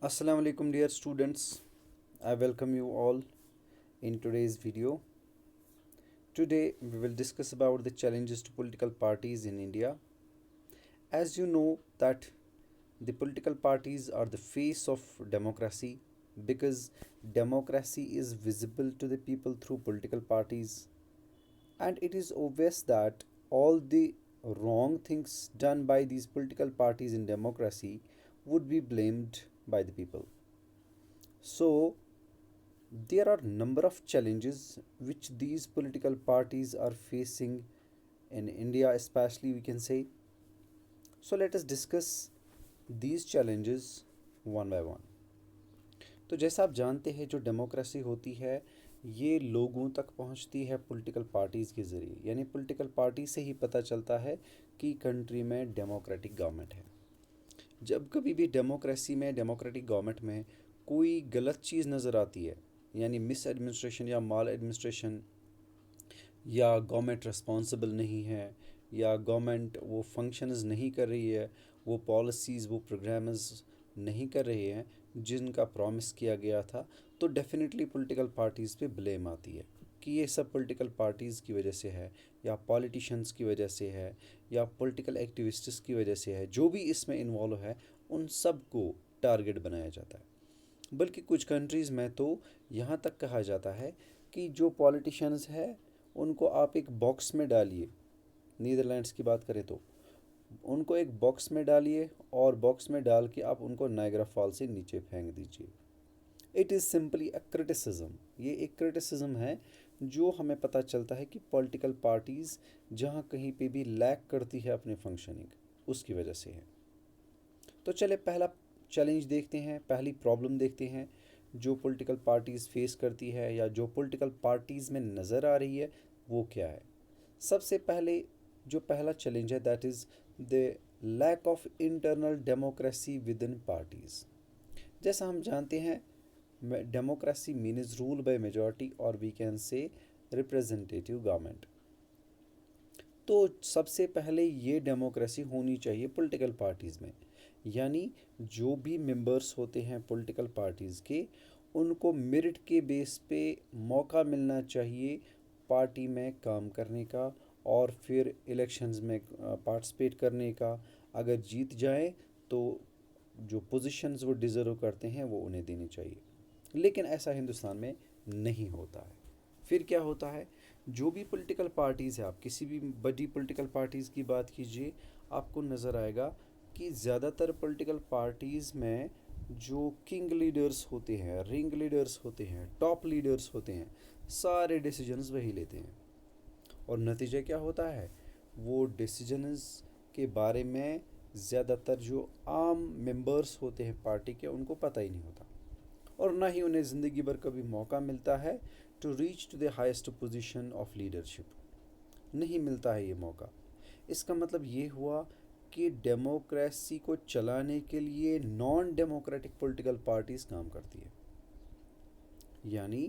Assalamu alaikum dear students. I welcome you all in today's video. Today we will discuss about the challenges to political parties in India. As you know that the political parties are the face of democracy because democracy is visible to the people through political parties, and it is obvious that all the wrong things done by these political parties in democracy would be blamed by the people. So there are number of challenges which these political parties are facing in India, especially we can say. So let us discuss these challenges one by one. तो जैसा आप जानते हैं जो democracy होती है ये लोगों तक पहुंचती है पॉलिटिकल पार्टीज़ के ज़रिए, यानी पॉलिटिकल पार्टी से ही पता चलता है कि कंट्री में डेमोक्रेटिक गवर्नमेंट है। जब कभी भी डेमोक्रेसी में डेमोक्रेटिक गवर्नमेंट में कोई गलत चीज़ नज़र आती है, यानी मिस एडमिनिस्ट्रेशन या माल एडमिनिस्ट्रेशन, या गवर्नमेंट रिस्पॉन्सिबल नहीं है, या गवर्नमेंट वो फंक्शंस नहीं कर रही है, वो पॉलिसीज़ वो प्रोग्राम्स नहीं कर रही हैं जिनका प्रॉमिस किया गया था, तो डेफिनेटली पॉलिटिकल पार्टीज़ पे ब्लेम आती है कि ये सब पॉलिटिकल पार्टीज़ की वजह से है, या पॉलिटिशियंस की वजह से है, या पॉलिटिकल एक्टिविस्ट्स की वजह से है। जो भी इसमें इन्वॉल्व है उन सब को टारगेट बनाया जाता है। बल्कि कुछ कंट्रीज़ में तो यहाँ तक कहा जाता है कि जो पॉलिटिशियंस है उनको आप एक बॉक्स में डालिए। नीदरलैंड्स की बात करें तो उनको एक बॉक्स में डालिए और बॉक्स में डाल के आप उनको नायग्रा फॉल से नीचे फेंक दीजिए। It is simply a criticism. ये एक क्रिटिसिज्म है जो हमें पता चलता है कि पॉलिटिकल पार्टीज़ जहाँ कहीं पे भी लैक करती है अपने फंक्शनिंग उसकी वजह से है। तो चले पहला चैलेंज देखते हैं, पहली प्रॉब्लम देखते हैं जो पॉलिटिकल पार्टीज़ फेस करती है या जो पॉलिटिकल पार्टीज़ में नज़र आ रही है वो क्या है। सबसे पहले जो पहला चैलेंज है that is the lack of internal democracy within parties. जैसा हम जानते हैं democracy means rule by majority और we can say representative government. तो सबसे पहले ये डेमोक्रेसी होनी चाहिए पॉलिटिकल पार्टीज़ में, यानी जो भी मेंबर्स होते हैं पॉलिटिकल पार्टीज़ के उनको मेरिट के बेस पे मौका मिलना चाहिए पार्टी में काम करने का और फिर इलेक्शंस में पार्टिसिपेट करने का। अगर जीत जाए तो जो पोजीशंस वो डिज़र्व करते हैं वो उन्हें देनी चाहिए, लेकिन ऐसा हिंदुस्तान में नहीं होता है। फिर क्या होता है, जो भी पॉलिटिकल पार्टीज़ है, आप किसी भी बड़ी पॉलिटिकल पार्टीज़ की बात कीजिए, आपको नज़र आएगा कि ज़्यादातर पॉलिटिकल पार्टीज़ में जो किंग लीडर्स होते हैं, रिंग लीडर्स होते हैं, टॉप लीडर्स होते हैं, सारे डिसीजंस वही लेते हैं। और नतीजा क्या होता है, वो डिसीजंस के बारे में ज़्यादातर जो आम मेंबर्स होते हैं पार्टी के उनको पता ही नहीं होता, और ना ही उन्हें ज़िंदगी भर कभी मौका मिलता है to reach to the highest position of leadership. नहीं मिलता है ये मौका। इसका मतलब ये हुआ कि डेमोक्रेसी को चलाने के लिए नॉन डेमोक्रेटिक पॉलिटिकल पार्टीज़ काम करती है। यानी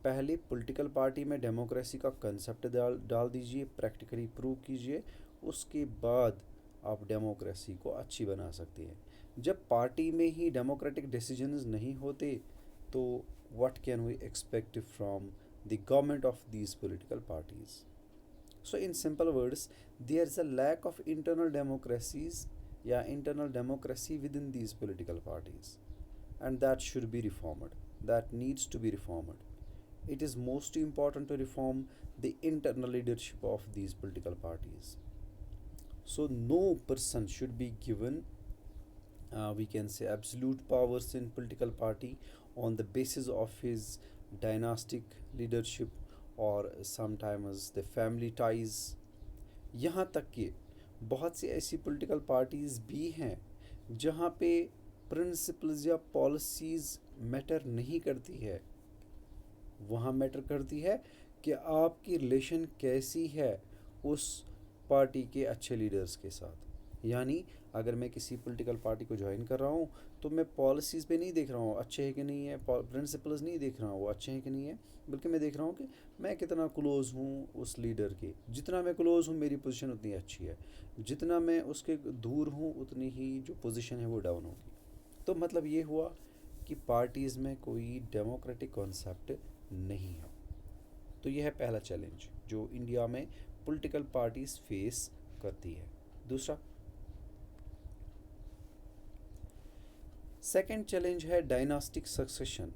पहले पॉलिटिकल पार्टी में डेमोक्रेसी का कंसेप्ट डाल डाल दीजिए, प्रैक्टिकली प्रूव कीजिए, उसके बाद आप डेमोक्रेसी को अच्छी बना सकते हैं। जब पार्टी में ही डेमोक्रेटिक डिसीजंस नहीं होते तो what can we expect from the government of these political parties. So, in simple words, there's a lack of internal democracies, yeah, internal democracy within these political parties, and that should be reformed. That needs to be reformed. It is most important to reform the internal leadership of these political parties. So, no person should be given, we can say, absolute powers in political party on the basis of his dynastic leadership or sometimes the family ties। यहाँ तक कि बहुत सी ऐसी political parties भी हैं जहाँ पे principles या पॉलिसीज़ मैटर नहीं करती है। वहाँ मैटर करती है कि आपकी रिलेशन कैसी है उस पार्टी के अच्छे लीडर्स के साथ। यानी अगर मैं किसी पॉलिटिकल पार्टी को ज्वाइन कर रहा हूँ तो मैं पॉलिसीज़ पे नहीं देख रहा हूँ अच्छे है कि नहीं है, प्रिंसिपल्स नहीं देख रहा हूँ वो अच्छे हैं कि नहीं है, बल्कि मैं देख रहा हूँ कि मैं कितना क्लोज़ हूँ उस लीडर के। जितना मैं क्लोज़ हूँ मेरी पोजीशन उतनी अच्छी है, जितना मैं उसके दूर हूँ उतनी ही जो पोजीशन है वो डाउन होगी। तो मतलब ये हुआ कि पार्टीज़ में कोई डेमोक्रेटिक कॉन्सेप्ट नहीं है। तो यह है पहला चैलेंज जो इंडिया में पॉलिटिकल पार्टीज फेस करती है। दूसरा, सेकंड चैलेंज है dynastic succession.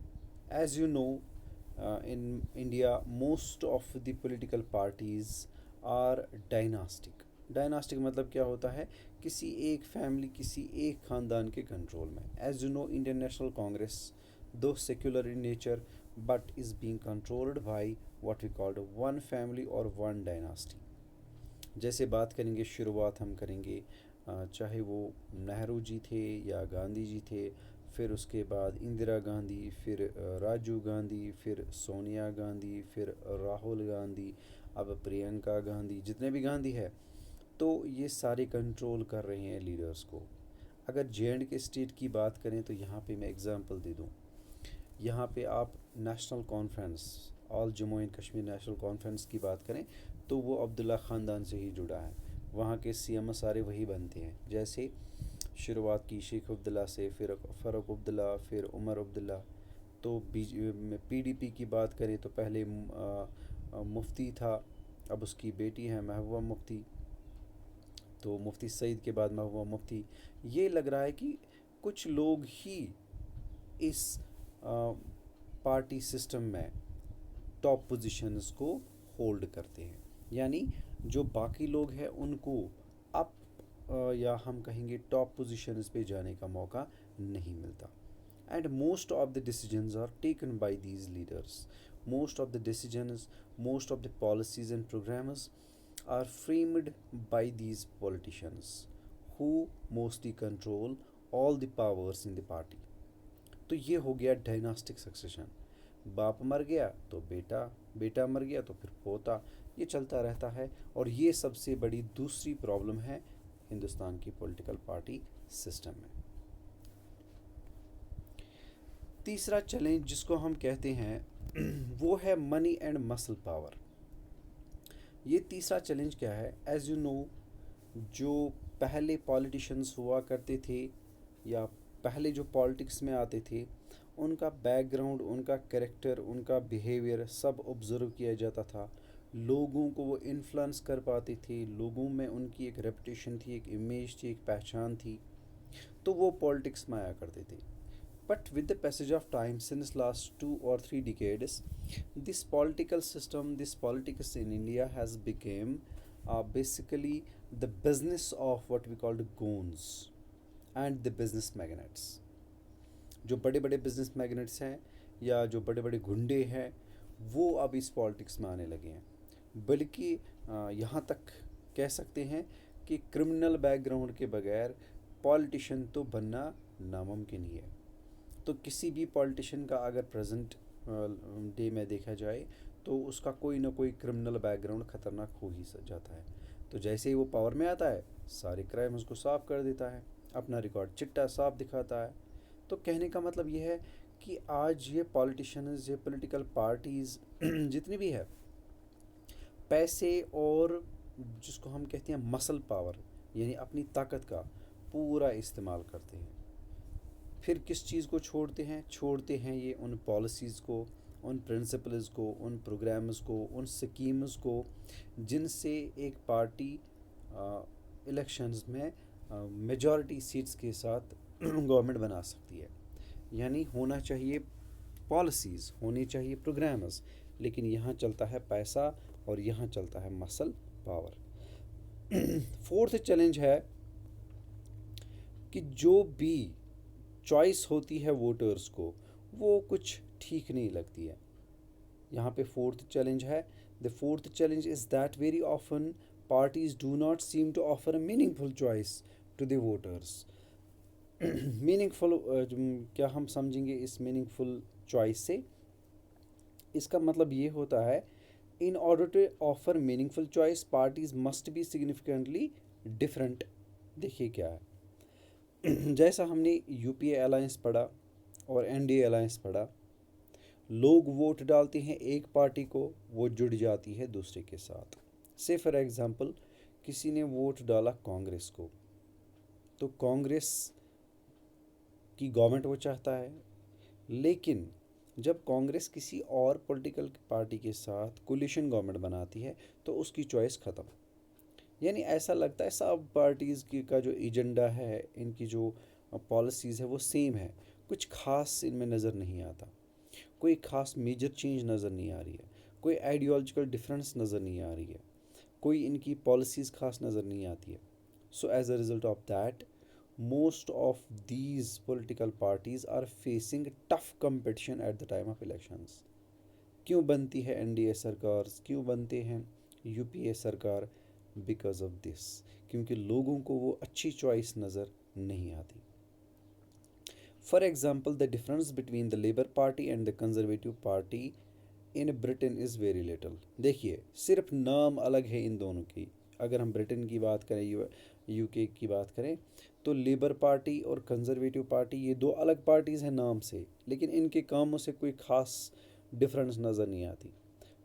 As you know, in India most of the political parties are dynastic. Dynastic मतलब क्या होता है, किसी एक फैमिली, किसी एक ख़ानदान के कंट्रोल में। As you know, Indian National Congress though secular in nature but is being controlled by what we called one family or one dynasty। जैसे बात करेंगे, शुरुआत हम करेंगे चाहे वो नेहरू जी थे या गांधी जी थे, फिर उसके बाद इंदिरा गांधी, फिर राजीव गांधी, फिर सोनिया गांधी, फिर राहुल गांधी, अब प्रियंका गांधी, जितने भी गांधी है, तो ये सारे कंट्रोल कर रहे हैं लीडर्स को। अगर जे एंड के स्टेट की बात करें तो यहाँ पे मैं एग्ज़ाम्पल दे दूँ। यहाँ पे आप national conference, all Jammu and Kashmir national conference की बात करें तो वो अब्दुल्ला ख़ानदान से ही जुड़ा है। वहाँ के सीएम सारे वही बनते हैं। जैसे शुरुआत की शेख अब्दुल्ला से, फिर फ़ारूक अब्दुल्ला, फिर उमर अब्दुल्ला। तो पीडीपी की बात करें तो पहले मुफ्ती था, अब उसकी बेटी है महबूबा मुफ्ती। तो मुफ्ती सईद के बाद महबूबा मुफ्ती। ये लग रहा है कि कुछ लोग ही इस पार्टी सिस्टम में टॉप पोजीशंस को होल्ड करते हैं, यानी जो बाकी लोग हैं उनको अप या हम कहेंगे टॉप पोजीशंस पे जाने का मौका नहीं मिलता। And most of the decisions are taken by these leaders. Most of the decisions, most of the policies and programs are framed by these politicians who mostly control all the powers in the party। तो ये हो गया dynastic succession. बाप मर गया तो बेटा, बेटा मर गया तो फिर पोता, ये चलता रहता है। और ये सबसे बड़ी दूसरी प्रॉब्लम है हिंदुस्तान की पॉलिटिकल पार्टी सिस्टम में। तीसरा चैलेंज जिसको हम कहते हैं वो है मनी एंड मसल पावर। ये तीसरा चैलेंज क्या है, एज यू नो, जो पहले पॉलिटिशियंस हुआ करते थे या पहले जो पॉलिटिक्स में आते थे, उनका बैकग्राउंड, उनका कैरेक्टर, उनका बिहेवियर सब ऑब्ज़र्व किया जाता था। लोगों को वो इन्फ्लुएंस कर पाते थे, लोगों में उनकी एक रेपुटेशन थी, एक इमेज थी, एक पहचान थी, तो वो पॉलिटिक्स में आया करते थे। But with the passage of time, since last 2 or 3 decades, this political system, this politics in India has become basically the business of what we call the goons and the business magnates। जो बड़े बड़े business magnets हैं या जो बड़े बड़े गुंडे हैं, वो अब इस पॉलिटिक्स में आने लगे हैं। बल्कि यहाँ तक कह सकते हैं कि क्रिमिनल बैकग्राउंड के बगैर पॉलिटिशियन तो बनना नामुमकिन ही है। तो किसी भी पॉलिटिशियन का अगर प्रेजेंट डे में देखा जाए तो उसका कोई ना कोई क्रिमिनल बैकग्राउंड ख़तरनाक हो ही जाता है। तो जैसे ही वो पावर में आता है, सारे क्राइम उसको साफ कर देता है, अपना रिकॉर्ड चिट्टा साफ दिखाता है। तो कहने का मतलब ये है कि आज ये पॉलिटिशियंस, ये पॉलिटिकल पार्टीज़ जितनी भी है, पैसे और जिसको हम कहते हैं मसल पावर, यानी अपनी ताकत का पूरा इस्तेमाल करते हैं। फिर किस चीज़ को छोड़ते हैं ये उन पॉलिसीज़ को, उन प्रिंसिपल्स को, उन प्रोग्राम्स को, उन स्कीम्स को जिनसे एक पार्टी इलेक्शंस में मेजॉरिटी सीट्स के साथ गवर्नमेंट बना सकती है। यानी होना चाहिए पॉलिसीज़, होनी चाहिए प्रोग्राम्स, लेकिन यहाँ चलता है पैसा और यहाँ चलता है मसल पावर। फोर्थ चैलेंज है कि जो भी चॉइस होती है वोटर्स को, वो कुछ ठीक नहीं लगती है। यहाँ पे फोर्थ चैलेंज है, the fourth challenge is that very often parties do not seem to offer a meaningful choice to the voters. Meaningful क्या हम समझेंगे इस मीनिंगफुल चॉइस से? इसका मतलब ये होता है, in order to offer meaningful choice parties must be significantly different. देखिए क्या है, जैसा हमने यूपीए अलायंस पढ़ा और एनडीए अलायंस पढ़ा, लोग वोट डालते हैं एक पार्टी को, वो जुड़ जाती है दूसरे के साथ। से फॉर एग्ज़ाम्पल किसी ने वोट डाला कांग्रेस को, तो कांग्रेस कि गवर्नमेंट वो चाहता है। लेकिन जब कांग्रेस किसी और पॉलिटिकल पार्टी के साथ कोलिशन गवर्नमेंट बनाती है तो उसकी चॉइस ख़त्म। यानी ऐसा लगता है सब पार्टीज़ की का जो एजेंडा है, इनकी जो पॉलिसीज़ है वो सेम है, कुछ खास इनमें नज़र नहीं आता, कोई खास मेजर चेंज नज़र नहीं आ रही है, कोई आइडियोलॉजिकल डिफरेंस नज़र नहीं आ रही है, कोई इनकी पॉलिसीज़ खास नज़र नहीं आती है। So as a result of that, most of these political parties are facing tough competition at the time of elections. क्यों बनती है एनडीए सरकार, क्यों बनते हैं यूपीए सरकार? बिकॉज ऑफ दिस, क्योंकि लोगों को वो अच्छी चॉइस नज़र नहीं आती। For example, the difference between the labour party and the conservative party in Britain is very little. देखिए, सिर्फ नाम अलग है इन दोनों की। अगर हम ब्रिटेन की बात करें, यूके की बात करें, तो लेबर पार्टी और कंजर्वेटिव पार्टी ये दो अलग पार्टीज़ हैं नाम से, लेकिन इनके कामों से कोई ख़ास डिफरेंस नज़र नहीं आती।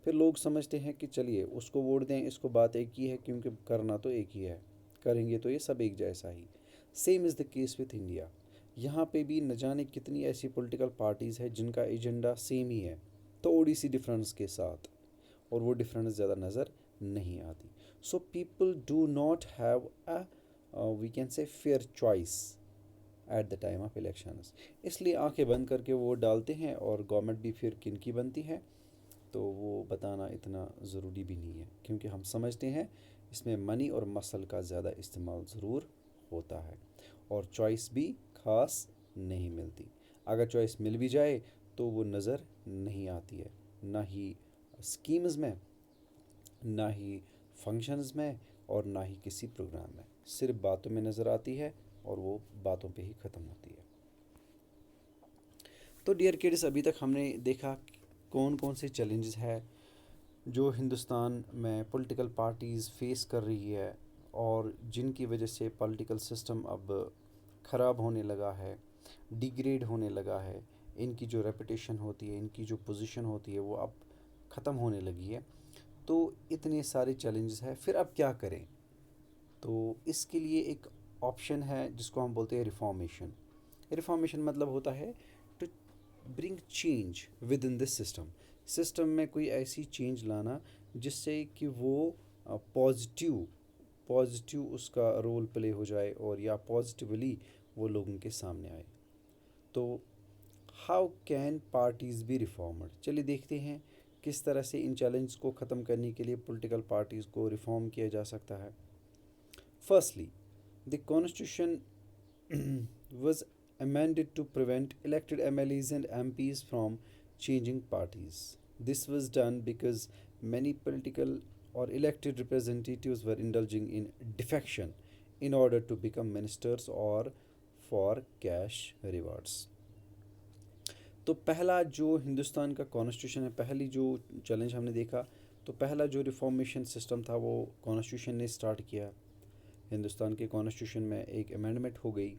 फिर लोग समझते हैं कि चलिए उसको वोट दें, इसको बात एक ही है क्योंकि करना तो एक ही है, करेंगे तो ये सब एक जैसा ही। Same is the case with India. यहाँ पे भी न जाने कितनी ऐसी पॉलिटिकल पार्टीज़ हैं जिनका एजेंडा सेम ही है, थोड़ी सी डिफरेंस के साथ, और वो डिफरेंस ज़्यादा नज़र नहीं आती। So people do not have a we can say fair choice at the time of elections. इसलिए आंखें बंद करके वोट डालते हैं, और गवर्नमेंट भी फिर किन की बनती है तो वो बताना इतना ज़रूरी भी नहीं है, क्योंकि हम समझते हैं इसमें मनी और मसल का ज़्यादा इस्तेमाल ज़रूर होता है, और चॉइस भी ख़ास नहीं मिलती। अगर चॉइस मिल भी जाए तो वो नज़र नहीं आती है, ना ही स्कीम्स में, ना ही फंक्शंस में, और ना ही किसी प्रोग्राम में। सिर्फ बातों में नज़र आती है, और वो बातों पे ही ख़त्म होती है। तो डियर किड्स, अभी तक हमने देखा कौन कौन से चैलेंजेस है जो हिंदुस्तान में पॉलिटिकल पार्टीज़ फेस कर रही है, और जिनकी वजह से पॉलिटिकल सिस्टम अब ख़राब होने लगा है, डिग्रेड होने लगा है। इनकी जो रेपुटेशन होती है, इनकी जो पोजीशन होती है, वो अब ख़त्म होने लगी है। तो इतने सारे चैलेंजेस हैं, फिर अब क्या करें? तो इसके लिए एक ऑप्शन है जिसको हम बोलते हैं रिफॉर्मेशन। रिफॉर्मेशन मतलब होता है to bring change within this system. System में कोई ऐसी चेंज लाना जिससे कि वो पॉजिटिव पॉजिटिव उसका रोल प्ले हो जाए, और या पॉजिटिवली वो लोगों के सामने आए। तो हाउ कैन पार्टीज़ बी रिफॉर्मड? चलिए देखते हैं किस तरह से इन चैलेंज को ख़त्म करने के लिए पॉलिटिकल पार्टीज़ को रिफॉर्म किया जा सकता है। Firstly, the constitution was amended to prevent elected MLAs and MPs from changing parties. This was done because many political or elected representatives were indulging in defection in order to become ministers or for cash rewards. तो पहला जो हिंदुस्तान का constitution है, पहली जो challenge हमने देखा, तो पहला जो रिफॉर्मेशन सिस्टम था वो कॉन्स्टिट्यूशन ने स्टार्ट किया। हिंदुस्तान के कॉन्स्टिट्यूशन में एक अमेंडमेंट हो गई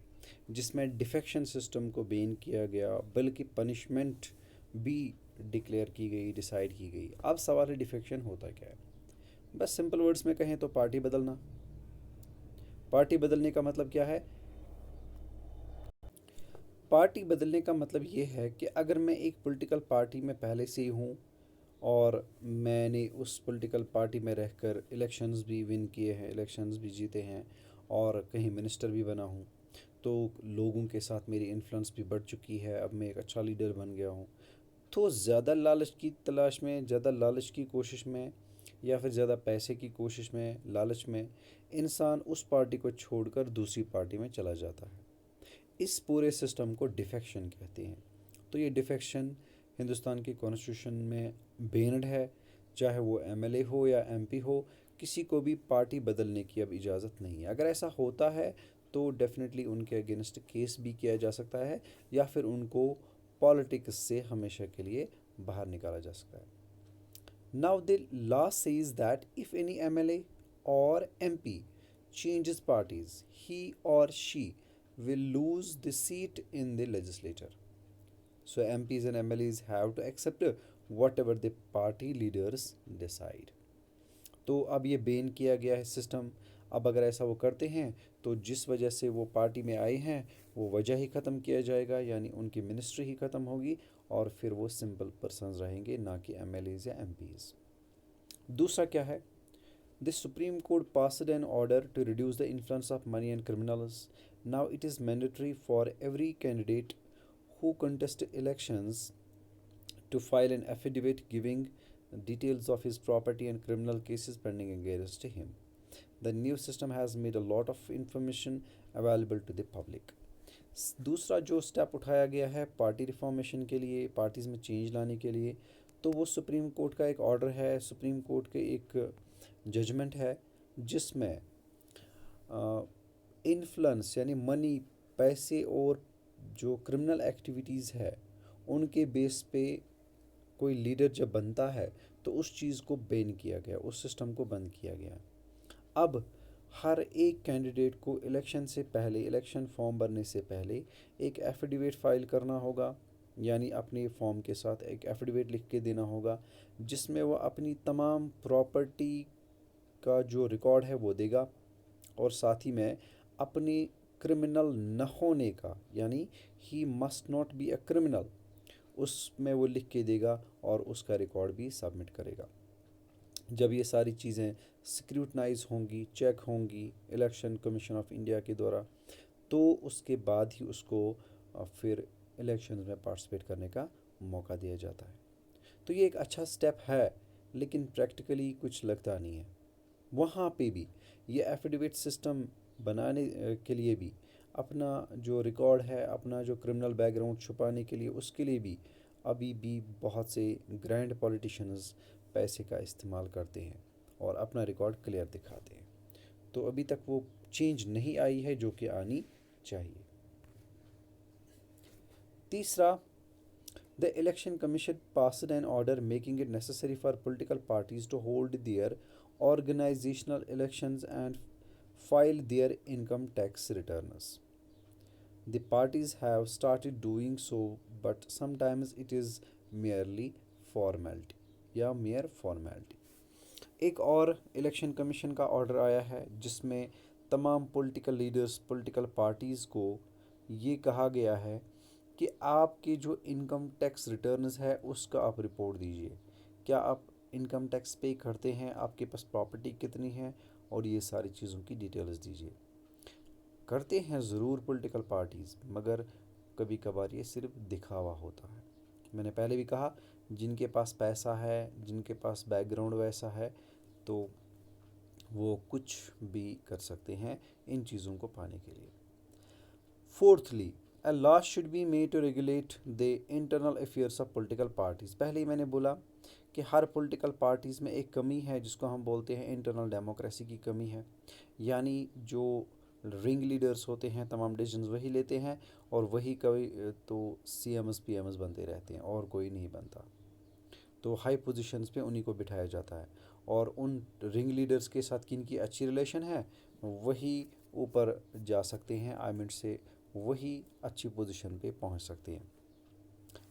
जिसमें डिफेक्शन सिस्टम को बैन किया गया, बल्कि पनिशमेंट भी डिक्लेयर की गई, डिसाइड की गई। अब सवाल है डिफेक्शन होता क्या है? बस सिंपल वर्ड्स में कहें तो पार्टी बदलना। पार्टी बदलने का मतलब क्या है? पार्टी बदलने का मतलब ये है कि अगर मैं एक पॉलिटिकल पार्टी में पहले से ही हूँ, और मैंने उस पॉलिटिकल पार्टी में रहकर इलेक्शंस भी विन किए हैं, इलेक्शंस भी जीते हैं, और कहीं मिनिस्टर भी बना हूँ, तो लोगों के साथ मेरी इन्फ्लुएंस भी बढ़ चुकी है, अब मैं एक अच्छा लीडर बन गया हूँ। तो ज़्यादा लालच की तलाश में, ज़्यादा लालच की कोशिश में, या फिर ज़्यादा पैसे की कोशिश में, लालच में, इंसान उस पार्टी को छोड़कर दूसरी पार्टी में चला जाता है। इस पूरे सिस्टम को डिफेक्शन कहते हैं। तो ये डिफेक्शन हिंदुस्तान के कॉन्स्टिट्यूशन में बैन्ड है। चाहे वो एमएलए हो या एमपी हो, किसी को भी पार्टी बदलने की अब इजाज़त नहीं है। अगर ऐसा होता है तो डेफिनेटली उनके अगेंस्ट केस भी किया जा सकता है, या फिर उनको पॉलिटिक्स से हमेशा के लिए बाहर निकाला जा सकता है। Now the law says that if any MLA और MP changes parties, he or she will lose the seat in the legislature. So MPs and MLAs have to accept whatever the party leaders decide. तो अब ये ban किया गया है system. अब अगर ऐसा वो करते हैं तो जिस वजह से वो पार्टी में आए हैं वो वजह ही ख़त्म किया जाएगा, यानी उनकी मिनिस्ट्री ही ख़त्म होगी और फिर वो सिंपल पर्सन्स रहेंगे, ना कि एमएलएज या एमपीज। दूसरा क्या है, the supreme court passed an order to reduce the influence of money and criminals. Now it is mandatory for every candidate who contests elections to file an affidavit giving details of his property and criminal cases pending against him. The new system has made a lot of information available to the public. दूसरा जो step उठाया गया है party reformation के लिए, parties में change लाने के लिए, तो वो सुप्रीम कोर्ट का एक ऑर्डर है, सुप्रीम कोर्ट के एक जजमेंट है जिसमें इन्फ्लुएंस यानी मनी, पैसे और जो क्रिमिनल एक्टिविटीज़ है उनके बेस पे कोई लीडर जब बनता है तो उस चीज़ को बैन किया गया, उस सिस्टम को बंद किया गया। अब हर एक कैंडिडेट को इलेक्शन से पहले, इलेक्शन फॉर्म भरने से पहले एक एफिडेविट फाइल करना होगा, यानी अपने फॉर्म के साथ एक एफिडेविट लिख के देना होगा जिसमें वो अपनी तमाम प्रॉपर्टी का जो रिकॉर्ड है वो देगा और साथ ही में अपने क्रिमिनल न होने का, यानी he must not be a criminal, उसमें वो लिख के देगा और उसका रिकॉर्ड भी सबमिट करेगा। जब ये सारी चीज़ें स्क्रूटनाइज होंगी, चेक होंगी इलेक्शन कमीशन ऑफ इंडिया के द्वारा, तो उसके बाद ही उसको फिर इलेक्शन में पार्टिसिपेट करने का मौका दिया जाता है। तो ये एक अच्छा स्टेप है, लेकिन प्रैक्टिकली कुछ लगता नहीं है। वहाँ पे भी ये एफिडेविट सिस्टम बनाने के लिए भी अपना जो रिकॉर्ड है, अपना जो क्रिमिनल बैकग्राउंड छुपाने के लिए, उसके लिए भी अभी भी बहुत से ग्रैंड पॉलिटिशियंस पैसे का इस्तेमाल करते हैं और अपना रिकॉर्ड क्लियर दिखाते हैं। तो अभी तक वो चेंज नहीं आई है जो कि आनी चाहिए। तीसरा, the election commission passed an order making it necessary for political parties to hold their organizational elections and file their income tax returns. The parties have started doing so, but sometimes it is merely formality या mere formality. एक और election commission का order आया है जिसमें तमाम political leaders, political parties को ये कहा गया है कि आपके जो इनकम टैक्स रिटर्न्स है उसका आप रिपोर्ट दीजिए। क्या आप इनकम टैक्स पे करते हैं, आपके पास प्रॉपर्टी कितनी है, और ये सारी चीज़ों की डिटेल्स दीजिए। करते हैं ज़रूर पॉलिटिकल पार्टीज़, मगर कभी कभार ये सिर्फ दिखावा होता है। मैंने पहले भी कहा, जिनके पास पैसा है, जिनके पास बैकग्राउंड वैसा है, तो वो कुछ भी कर सकते हैं इन चीज़ों को पाने के लिए। Fourthly, a law should be made to regulate the internal affairs of political parties. पहले ही मैंने बोला कि हर पॉलिटिकल पार्टीज़ में एक कमी है जिसको हम बोलते हैं इंटरनल डेमोक्रेसी की कमी है, यानी जो रिंग लीडर्स होते हैं तमाम डिसीजंस वही लेते हैं और वही कभी तो सीएमएस पीएमएस बनते रहते हैं और कोई नहीं बनता। तो हाई पोजीशंस पे उन्हीं को बिठाया जाता है और उन रिंग लीडर्स के साथ किनकी अच्छी रिलेशन है वही ऊपर जा सकते हैं, आई मीन से वही अच्छी पोजीशन पे पहुंच सकते हैं।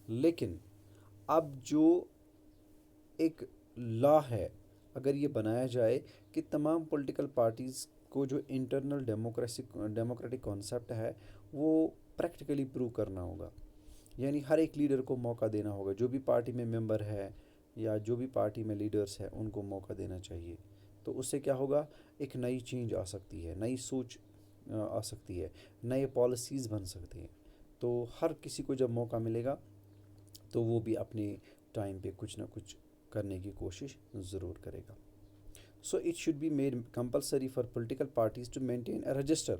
लेकिन अब जो एक लॉ है, अगर ये बनाया जाए कि तमाम पॉलिटिकल पार्टीज़ को जो इंटरनल डेमोक्रेटिक कॉन्सेप्ट है वो प्रैक्टिकली प्रूव करना होगा, यानी हर एक लीडर को मौका देना होगा, जो भी पार्टी में मेंबर है या जो भी पार्टी में लीडर्स है उनको मौका देना चाहिए। तो उससे क्या होगा, एक नई चेंज आ सकती है, नई सोच आ सकती है, नए पॉलिसीज़ बन सकते हैं। तो हर किसी को जब मौका मिलेगा तो वो भी अपने टाइम पे कुछ ना कुछ करने की कोशिश ज़रूर करेगा। So it should be made compulsory for political parties to maintain a register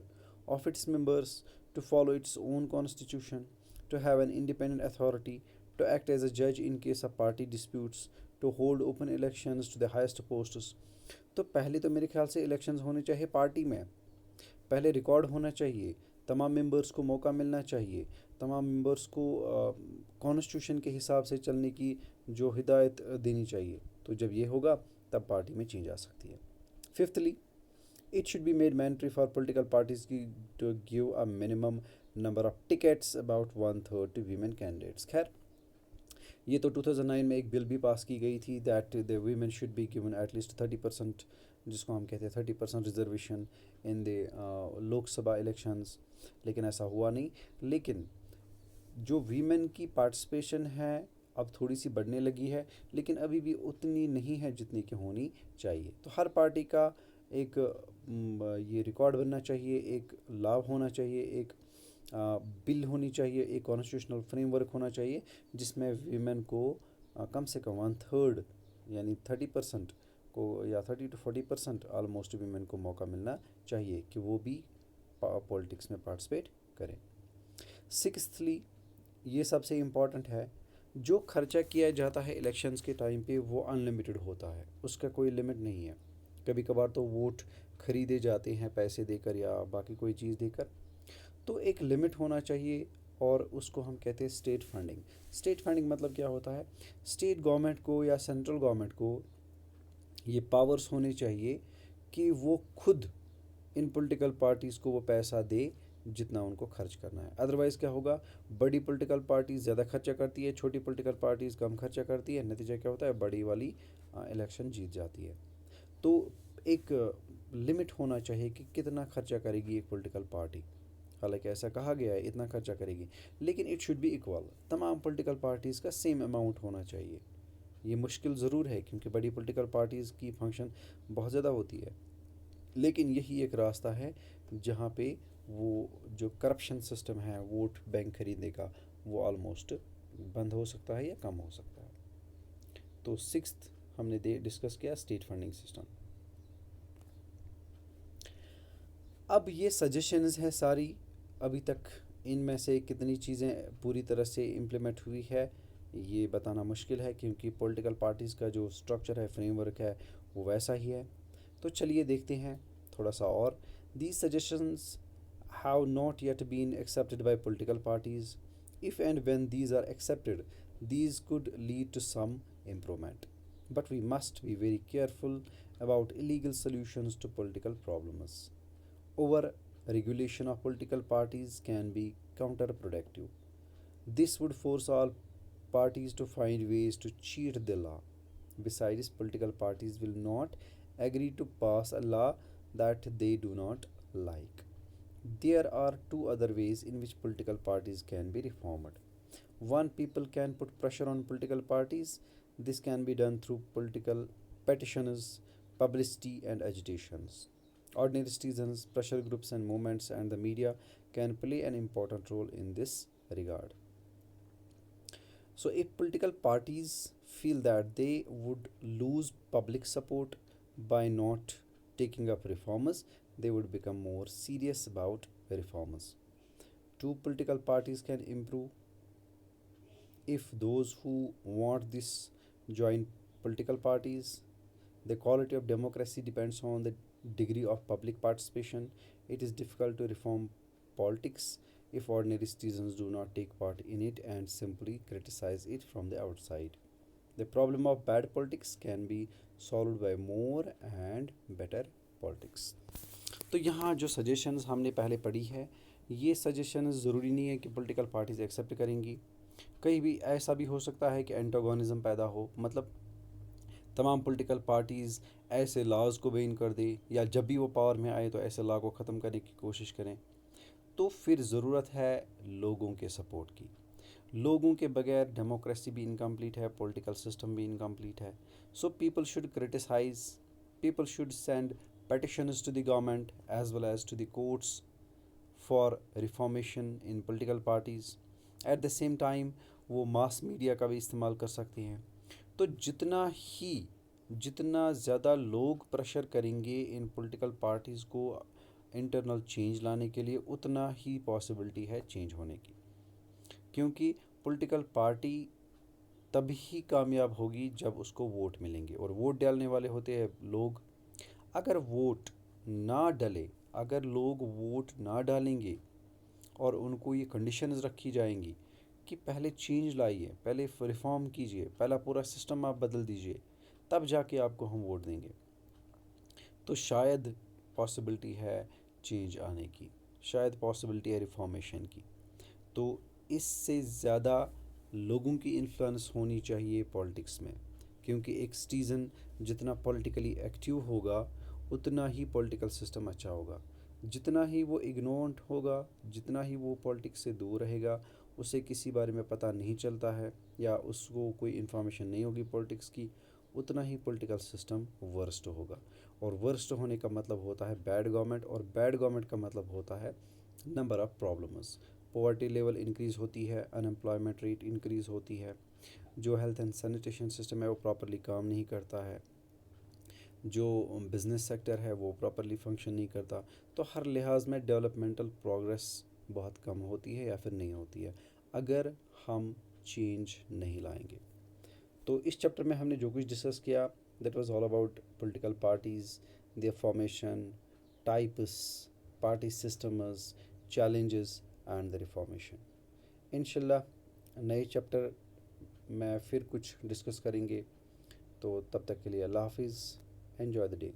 of its members, to follow its own constitution, to have an independent authority, to act as a judge in case of party disputes, to hold open elections to the highest posts। तो पहले तो मेरे ख्याल से elections होने चाहिए party में, पहले रिकॉर्ड होना चाहिए, तमाम मेंबर्स को मौका मिलना चाहिए, तमाम मेंबर्स को कॉन्स्टिट्यूशन के हिसाब से चलने की जो हिदायत देनी चाहिए। तो जब ये होगा तब पार्टी में चेंज आ सकती है। Fifthly, it should be made mandatory for political parties to give a minimum number of tickets about 1/3 to women candidates। खैर ये तो 2009 में एक बिल भी पास की गई थी that the women should be given at least 30% जिसको हम कहते हैं 30% reservation in the Lok Sabha elections, लेकिन ऐसा हुआ नहीं। लेकिन जो वीमेन की पार्टिसिपेशन है अब थोड़ी सी बढ़ने लगी है, लेकिन अभी भी उतनी नहीं है जितनी कि होनी चाहिए। तो हर पार्टी का एक ये रिकॉर्ड बनना चाहिए, एक लाभ होना चाहिए, एक बिल होनी चाहिए, एक कॉन्स्टिट्यूशनल फ्रेमवर्क होना चाहिए जिसमें वीमेन को कम से कम 1/3 यानी 30% को या 30 to 40% ऑलमोस्ट वीमेन को मौका मिलना चाहिए कि वो भी पॉलिटिक्स में पार्टिसिपेट करें। सिक्स्थली, ये सबसे इम्पॉर्टेंट है, जो खर्चा किया जाता है इलेक्शंस के टाइम पे वो अनलिमिटेड होता है, उसका कोई लिमिट नहीं है। कभी कभार तो वोट खरीदे जाते हैं पैसे देकर या बाकी कोई चीज़ देकर, तो एक लिमिट होना चाहिए। और उसको हम कहते हैं स्टेट फंडिंग। स्टेट फंडिंग मतलब क्या होता है, स्टेट गवर्नमेंट को या सेंट्रल गवर्नमेंट को ये पावर्स होने चाहिए कि वो खुद इन पॉलिटिकल पार्टीज़ को वो पैसा दे जितना उनको खर्च करना है। अदरवाइज़ क्या होगा, बड़ी पॉलिटिकल पार्टीज़ ज़्यादा खर्चा करती है, छोटी पॉलिटिकल पार्टीज़ कम खर्चा करती है, नतीजा क्या होता है, बड़ी वाली इलेक्शन जीत जाती है। तो एक लिमिट होना चाहिए कि कितना खर्चा करेगी एक पॉलिटिकल पार्टी। हालांकि ऐसा कहा गया है इतना खर्चा करेगी, लेकिन इट शुड बी इक्वल, तमाम पॉलिटिकल पार्टीज़ का सेम अमाउंट होना चाहिए। ये मुश्किल ज़रूर है क्योंकि बड़ी पॉलिटिकल पार्टीज़ की फंक्शन बहुत ज़्यादा होती है, लेकिन यही एक रास्ता है जहाँ पे वो जो करप्शन सिस्टम है वोट बैंक खरीदने का वो ऑलमोस्ट बंद हो सकता है या कम हो सकता है। तो सिक्स्थ हमने डिस्कस किया स्टेट फंडिंग सिस्टम। अब ये सजेशंस हैं सारी, अभी तक इनमें से कितनी चीज़ें पूरी तरह से इम्प्लीमेंट हुई है ये बताना मुश्किल है, क्योंकि पॉलिटिकल पार्टीज़ का जो स्ट्रक्चर है, फ्रेमवर्क है, वो वैसा ही है। तो चलिए देखते हैं थोड़ा सा और। These suggestions have not yet been accepted by political parties. If and when these are accepted, these could lead to some improvement. But we must be very careful about illegal solutions to political problems. Over regulation of political parties can be counterproductive. This would force all parties to find ways to cheat the law. Besides, political parties will not agree to pass a law that they do not like. There are two other ways in which political parties can be reformed. One, people can put pressure on political parties. This can be done through political petitions, publicity, and agitations. Ordinary citizens, pressure groups, and movements, and the media can play an important role in this regard. So, if political parties feel that they would lose public support by not taking up reforms, they would become more serious about reforms. Two political parties can improve if those who want this join political parties. The quality of democracy depends on the degree of public participation. It is difficult to reform politics if ordinary citizens do not take part in it and simply criticize it from the outside. The problem of bad politics can be solved by more and better politics. तो यहाँ जो suggestions हमने पहले पढ़ी है, ये suggestions ज़रूरी नहीं है कि पॉलिटिकल पार्टीज़ एक्सेप्ट करेंगी। कहीं भी ऐसा भी हो सकता है कि एंटागोनिज्म पैदा हो, मतलब तमाम पॉलिटिकल पार्टीज़ ऐसे लॉज को बैन कर दे, या जब भी वो पावर में आए तो ऐसे लॉ को ख़त्म करने की कोशिश करें। तो फिर ज़रूरत है लोगों के सपोर्ट की। लोगों के बगैर डेमोक्रेसी भी इनकम्प्लीट है, पॉलिटिकल सिस्टम भी इनकम्प्लीट है। So people should criticise, people should send petitions to the government as well as to the courts for reformation in political parties. At the same time वो mass media का भी इस्तेमाल कर सकते हैं। तो जितना ज़्यादा लोग प्रेशर करेंगे इन पॉलिटिकल पार्टीज़ को इंटरनल चेंज लाने के लिए, उतना ही पॉसिबिलिटी है चेंज होने की। क्योंकि पॉलिटिकल पार्टी तभी कामयाब होगी जब उसको वोट मिलेंगे, और वोट डालने वाले होते हैं लोग। अगर वोट ना डले, अगर लोग वोट ना डालेंगे और उनको ये कंडीशंस रखी जाएंगी कि पहले चेंज लाइए, पहले रिफॉर्म कीजिए, पहला पूरा सिस्टम आप बदल दीजिए, तब जाके आपको हम वोट देंगे, तो शायद पॉसिबिलिटी है चेंज आने की, शायद पॉसिबिलिटी है रिफॉर्मेशन की। तो इससे ज़्यादा लोगों की इन्फ्लुएंस होनी चाहिए पॉलिटिक्स में, क्योंकि एक सिटीज़न जितना पॉलिटिकली एक्टिव होगा उतना ही पॉलिटिकल सिस्टम अच्छा होगा। जितना ही वो इग्नोरेंट होगा, जितना ही वो पॉलिटिक्स से दूर रहेगा, उसे किसी बारे में पता नहीं चलता है या उसको कोई इन्फॉर्मेशन नहीं होगी पॉलिटिक्स की, उतना ही पॉलिटिकल सिस्टम वर्स्ट होगा। और वर्स्ट होने का मतलब होता है बैड गवर्नमेंट, और बैड गवर्नमेंट का मतलब होता है number of problems. Poverty level increase होती है, अनएम्प्लॉयमेंट रेट इंक्रीज़ होती है, जो हेल्थ एंड सैनिटेशन सिस्टम है वो प्रॉपरली काम नहीं करता है, जो बिज़नेस सेक्टर है वो प्रॉपरली फंक्शन नहीं करता। तो हर लिहाज में डेवलपमेंटल प्रोग्रेस बहुत कम होती है या फिर नहीं होती है अगर हम चेंज नहीं लाएंगे। तो इस चैप्टर में हमने जो कुछ डिस्कस किया, that was all about political parties, there formation, types, party systems, challenges and the reformation. इंशाल्लाह नए चैप्टर में फिर कुछ डिस्कस करेंगे। तो तब तक के लिए अल्लाह हाफिज़, एन्जॉय द डे।